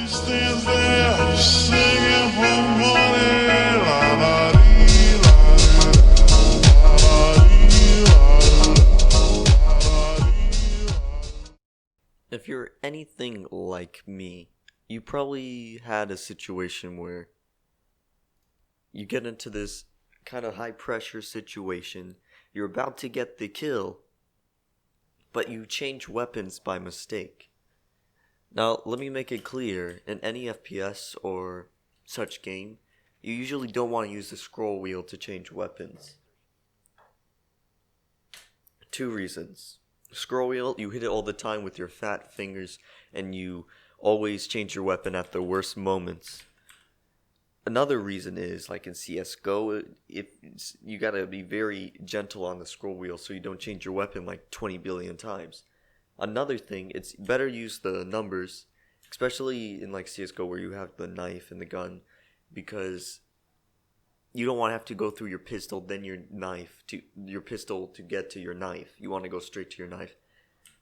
Stands there singing home morning, la la dee, la la dee, la la dee. If you're anything like me, you probably had a situation where you get into this kind of high pressure situation, you're about to get the kill, but you change weapons by mistake. Now, let me make it clear, in any FPS or such game, you usually don't want to use the scroll wheel to change weapons. Two reasons. Scroll wheel, you hit it all the time with your fat fingers, and you always change your weapon at the worst moments. Another reason is, like in CSGO, you gotta be very gentle on the scroll wheel so you don't change your weapon like 20 billion times. Another thing, it's better use the numbers, especially in like CSGO where you have the knife and the gun, because you don't want to have to go through your pistol, then your pistol to get to your knife. You want to go straight to your knife.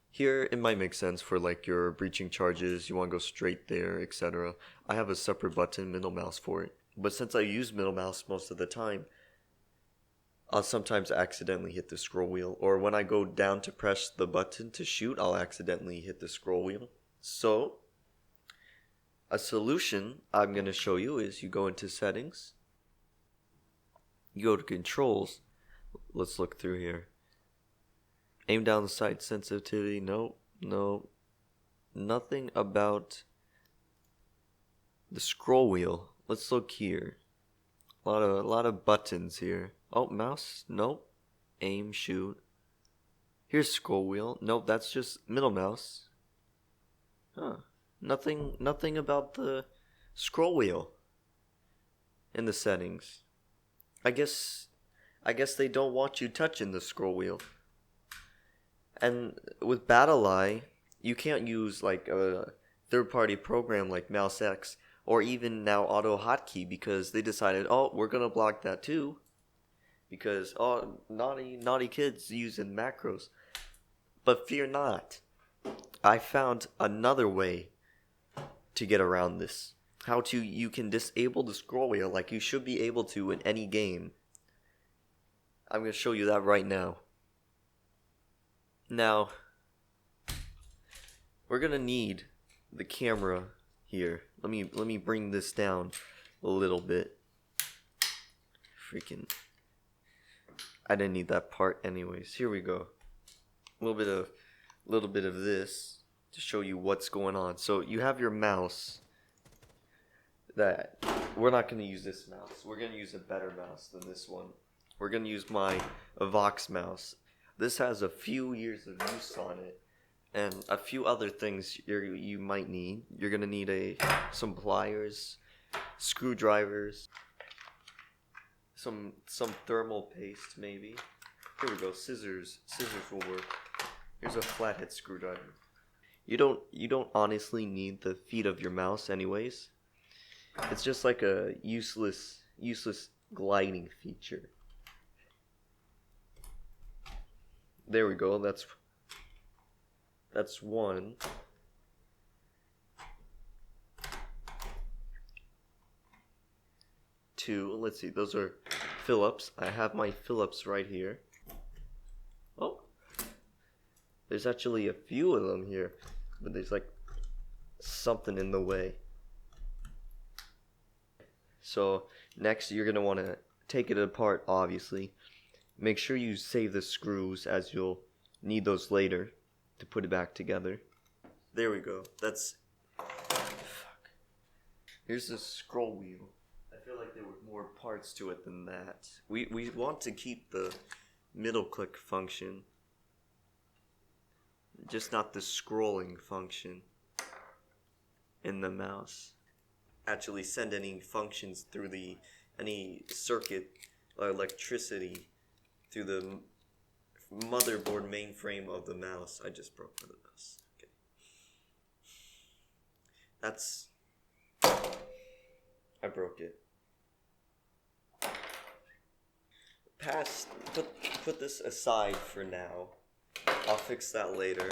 Here, it might make sense for like your breaching charges, you want to go straight there, etc. I have a separate button, middle mouse for it. But since I use middle mouse most of the time, I'll sometimes accidentally hit the scroll wheel. Or when I go down to press the button to shoot, I'll accidentally hit the scroll wheel. So, a solution I'm going to show you is you go into settings. You go to controls. Let's look through here. Aim down the sight sensitivity. No. Nothing about the scroll wheel. Let's look here. A lot of buttons here. Oh, mouse. Nope. Aim, shoot. Here's scroll wheel. Nope, that's just middle mouse. Huh. Nothing about the scroll wheel in the settings. I guess they don't want you touching the scroll wheel. And with BattleEye, you can't use like a third-party program like MouseX or even now Auto Hotkey because they decided, oh, we're gonna block that too, because naughty kids using macros. But fear not, I found another way to get around this. You can disable the scroll wheel like you should be able to in any game. I'm gonna show you that right now. Now, we're gonna need the camera here. Let me bring this down a little bit. Freaking, I didn't need that part anyways. Here we go. A little bit of this to show you what's going on. So you have your mouse. That we're not gonna use this mouse. We're gonna use a better mouse than this one. We're gonna use my Vox mouse. This has a few years of use on it, and a few other things you might need. You're gonna need some pliers, screwdrivers, some thermal paste maybe. Here we go. Scissors will work. Here's a flathead screwdriver. You don't honestly need the feet of your mouse anyways. It's just like a useless gliding feature. There we go. That's one. Two. Let's see. Those are Phillips. I have my Phillips right here. Oh, there's actually a few of them here, but there's like something in the way. So next, you're gonna want to take it apart. Obviously. Make sure you save the screws, as you'll need those later to put it back together. There we go. Here's the scroll wheel. I feel like there were more parts to it than that. We want to keep the middle click function, just not the scrolling function in the mouse. Actually send any functions through any circuit or electricity through the motherboard mainframe of the mouse. I just broke the mouse. Okay. I broke it. Put this aside for now. I'll fix that later.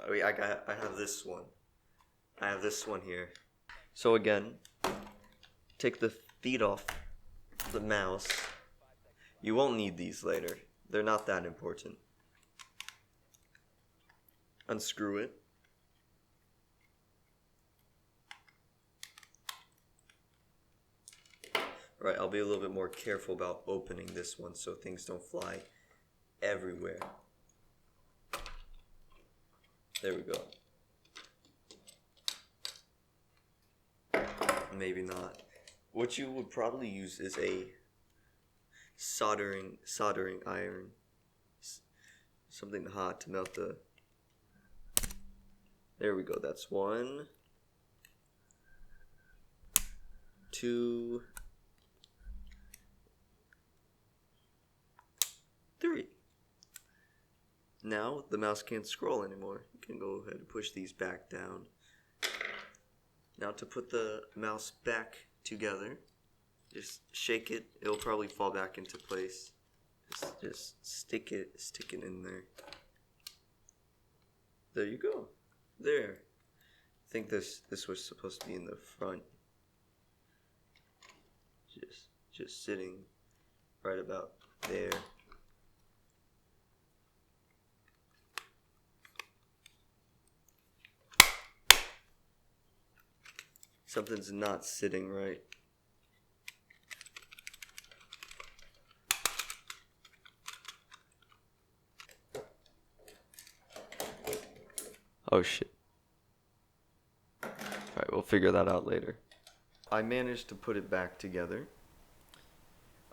I have this one. I have this one here. So again, take the feet off the mouse. You won't need these later. They're not that important. Unscrew it. Alright, I'll be a little bit more careful about opening this one so things don't fly everywhere. There we go. Maybe not. What you would probably use is a soldering iron. Something hot to melt the... There we go, that's 1, 2, 3. Now the mouse can't scroll anymore. You can go ahead and push these back down. Now to put the mouse back together, just shake it. It'll probably fall back into place. Just stick it in there. There you go. There. I think this was supposed to be in the front. Just sitting right about there. Something's not sitting right. Oh shit. Alright, we'll figure that out later. I managed to put it back together.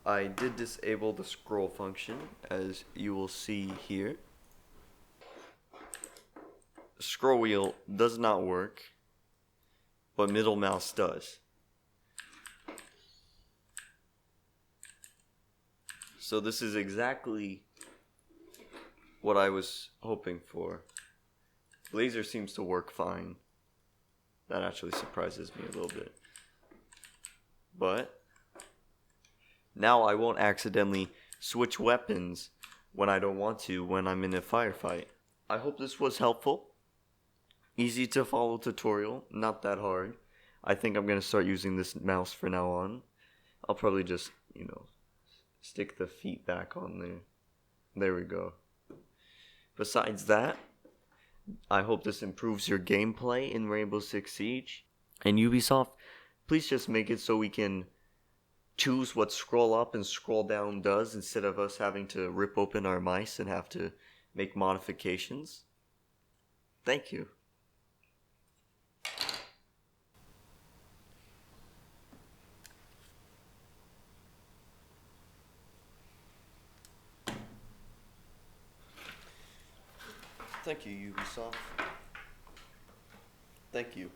I did disable the scroll function, as you will see here. The scroll wheel does not work, but middle mouse does. So this is exactly what I was hoping for. Laser seems to work fine. That actually surprises me a little bit. But now I won't accidentally switch weapons when I don't want to when I'm in a firefight. I hope this was helpful. Easy to follow tutorial, not that hard. I think I'm going to start using this mouse from now on. I'll probably just, stick the feet back on there. There we go. Besides that, I hope this improves your gameplay in Rainbow Six Siege. And Ubisoft, please just make it so we can choose what scroll up and scroll down does instead of us having to rip open our mice and have to make modifications. Thank you. Thank you, Ubisoft. Thank you.